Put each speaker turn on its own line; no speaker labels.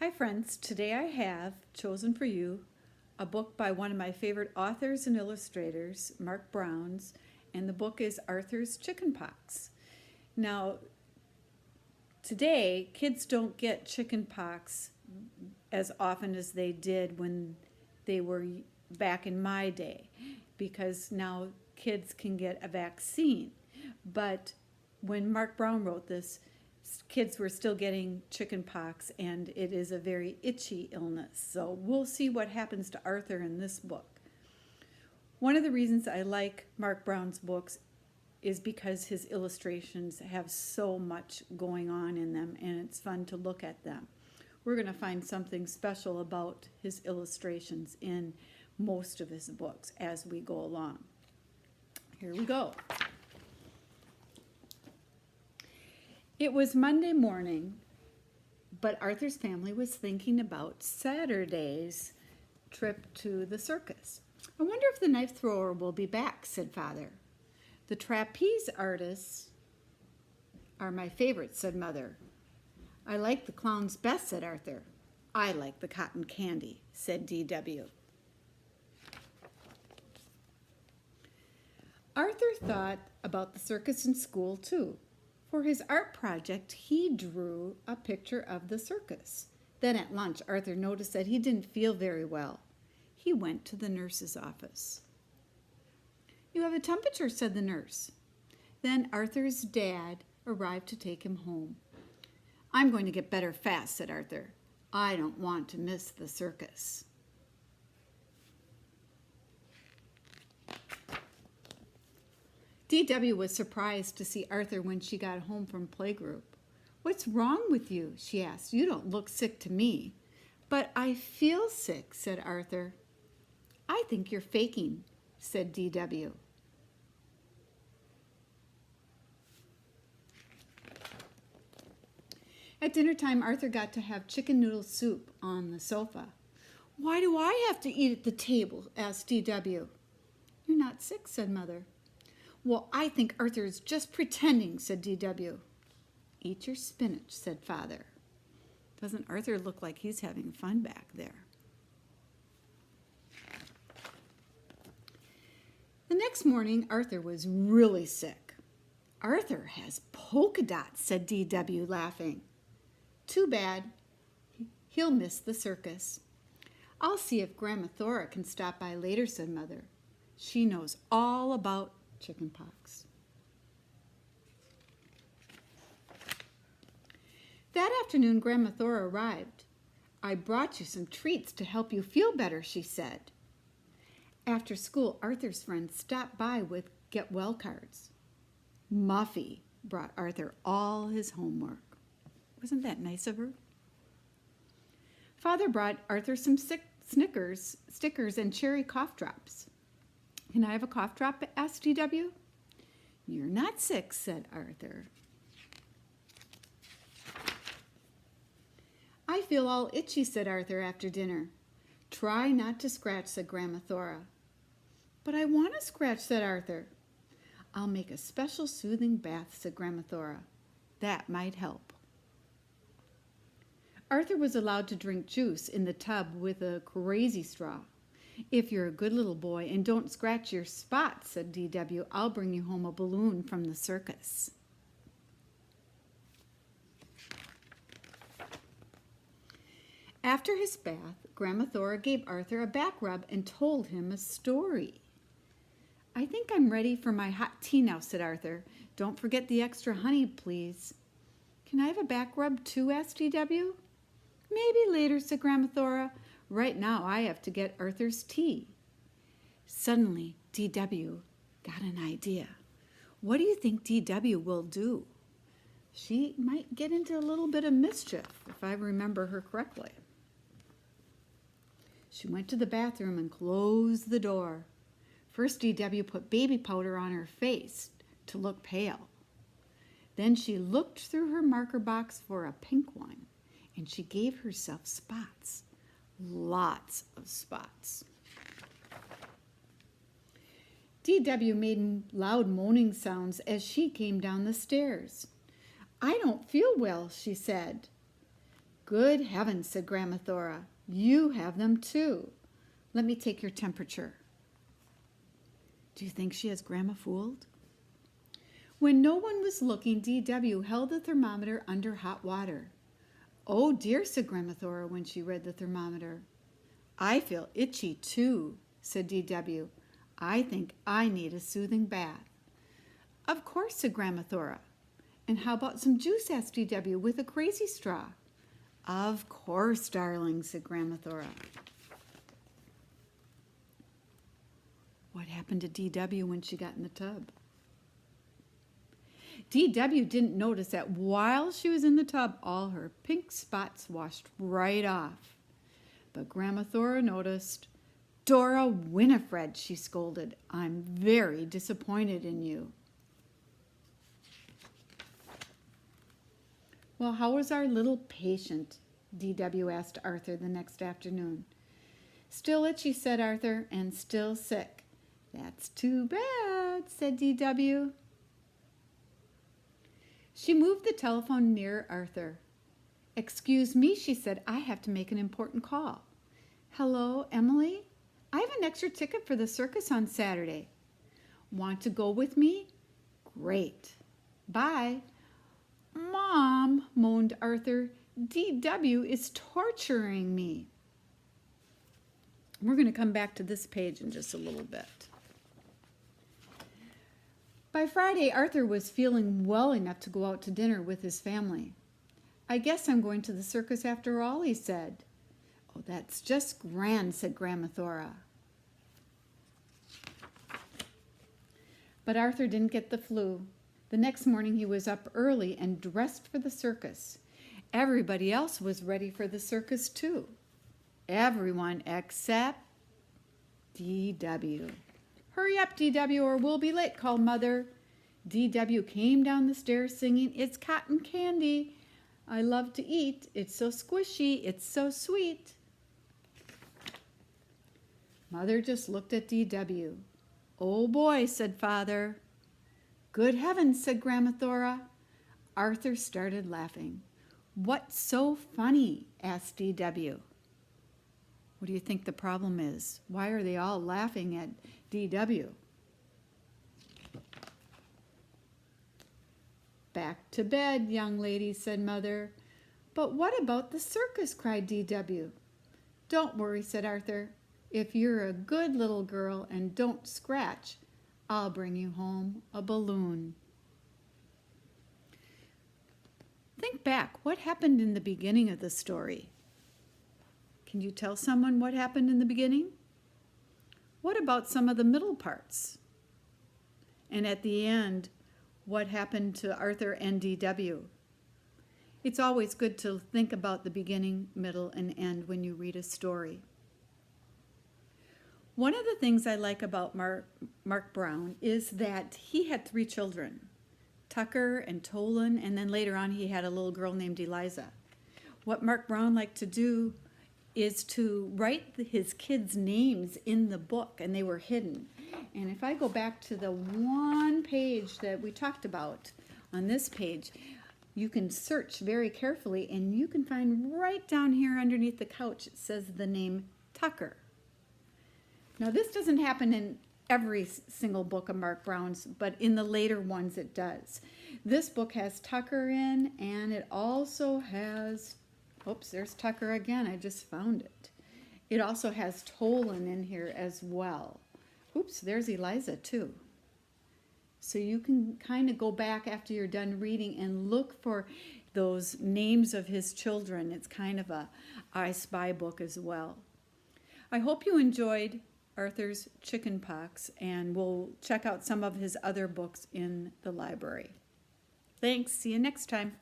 Hi friends, today I have chosen for you a book by one of my favorite authors and illustrators, Marc Brown's, and the book is Arthur's Chickenpox. Now, today kids don't get chickenpox as often as they did when they were back in my day because now kids can get a vaccine. But when Marc Brown wrote this, kids were still getting chickenpox, and it is a very itchy illness. So we'll see what happens to Arthur in this book. One of the reasons I like Marc Brown's books is because his illustrations have so much going on in them, and it's fun to look at them. We're going to find something special about his illustrations in most of his books as we go along. Here we go. It was Monday morning, but Arthur's family was thinking about Saturday's trip to the circus. I wonder if the knife thrower will be back, said Father. The trapeze artists are my favorite, said Mother. I like the clowns best, said Arthur. I like the cotton candy, said D.W. Arthur thought about the circus in school, too. For his art project, he drew a picture of the circus. Then at lunch, Arthur noticed that he didn't feel very well. He went to the nurse's office. You have a temperature, said the nurse. Then Arthur's dad arrived to take him home. I'm going to get better fast, said Arthur. I don't want to miss the circus. D.W. was surprised to see Arthur when she got home from playgroup. What's wrong with you? She asked. You don't look sick to me. But I feel sick, said Arthur. I think you're faking, said D.W. At dinner time, Arthur got to have chicken noodle soup on the sofa. Why do I have to eat at the table? Asked D.W. You're not sick, said Mother. Well, I think Arthur is just pretending, said D.W. Eat your spinach, said Father. Doesn't Arthur look like he's having fun back there? The next morning, Arthur was really sick. Arthur has polka dots, said D.W., laughing. Too bad. He'll miss the circus. I'll see if Grandma Thora can stop by later, said Mother. She knows all about chickenpox. That afternoon, Grandma Thora arrived. I brought you some treats to help you feel better, she said. After school, Arthur's friends stopped by with get well cards. Muffy brought Arthur all his homework. Wasn't that nice of her? Father brought Arthur some Snickers, stickers, and cherry cough drops. Can I have a cough drop? Asked D.W. You're not sick, said Arthur. I feel all itchy, said Arthur after dinner. Try not to scratch, said Grandma Thora. But I want to scratch, said Arthur. I'll make a special soothing bath, said Grandma Thora. That might help. Arthur was allowed to drink juice in the tub with a crazy straw. If you're a good little boy and don't scratch your spots, said D.W., I'll bring you home a balloon from the circus. After his bath, Grandma Thora gave Arthur a back rub and told him a story. I think I'm ready for my hot tea now, said Arthur. Don't forget the extra honey, please. Can I have a back rub too? Asked D.W. Maybe later, said Grandma Thora. Right now, I have to get Arthur's tea. Suddenly, D.W. got an idea. What do you think D.W. will do? She might get into a little bit of mischief, if I remember her correctly. She went to the bathroom and closed the door. First, D.W. put baby powder on her face to look pale. Then she looked through her marker box for a pink one, and she gave herself spots. Lots of spots. D.W. made loud moaning sounds as she came down the stairs. I don't feel well, she said. Good heavens, said Grandma Thora. You have them too. Let me take your temperature. Do you think she has Grandma fooled? When no one was looking, D.W. held the thermometer under hot water. Oh dear, said Grandma Thora when she read the thermometer. I feel itchy too, said D.W. I think I need a soothing bath. Of course, said Grandma Thora. And how about some juice, asked D.W. with a crazy straw. Of course, darling, said Grandma Thora. What happened to D.W. when she got in the tub? D.W. didn't notice that while she was in the tub, all her pink spots washed right off. But Grandma Thora noticed. Dora Winifred, she scolded, I'm very disappointed in you. Well, how was our little patient? D.W. asked Arthur the next afternoon. Still itchy, said Arthur, and still sick. That's too bad, said D.W. She moved the telephone near Arthur. Excuse me, she said, I have to make an important call. Hello, Emily? I have an extra ticket for the circus on Saturday. Want to go with me? Great. Bye. Mom, moaned Arthur, D.W. is torturing me. We're going to come back to this page in just a little bit. By Friday, Arthur was feeling well enough to go out to dinner with his family. I guess I'm going to the circus after all, he said. Oh, that's just grand, said Grandma Thora. But Arthur didn't get the flu. The next morning he was up early and dressed for the circus. Everybody else was ready for the circus too. Everyone except D.W. Hurry up, D.W., or we'll be late, called Mother. D.W. came down the stairs singing, It's cotton candy. I love to eat. It's so squishy. It's so sweet. Mother just looked at D.W. Oh boy, said Father. Good heavens, said Grandma Thora. Arthur started laughing. What's so funny? Asked D.W. What do you think the problem is? Why are they all laughing at D.W.? Back to bed, young lady, said Mother. But what about the circus? Cried D.W. Don't worry, said Arthur. If you're a good little girl and don't scratch, I'll bring you home a balloon. Think back. What happened in the beginning of the story? Can you tell someone what happened in the beginning? What about some of the middle parts? And at the end, what happened to Arthur and D.W.? It's always good to think about the beginning, middle, and end when you read a story. One of the things I like about Marc Brown is that he had 3 children, Tucker and Tolan, and then later on he had a little girl named Eliza. What Marc Brown liked to do is to write his kids' names in the book, and they were hidden. And if I go back to the one page that we talked about on this page, you can search very carefully, and you can find right down here underneath the couch, it says the name Tucker. Now, this doesn't happen in every single book of Marc Brown's, but in the later ones it does. This book has Tucker in, and it also has, oops, there's Tucker again. I just found it. It also has Tolan in here as well. Oops, there's Eliza too. So you can kind of go back after you're done reading and look for those names of his children. It's kind of a I Spy book as well. I hope you enjoyed Arthur's Chickenpox, and we'll check out some of his other books in the library. Thanks. See you next time.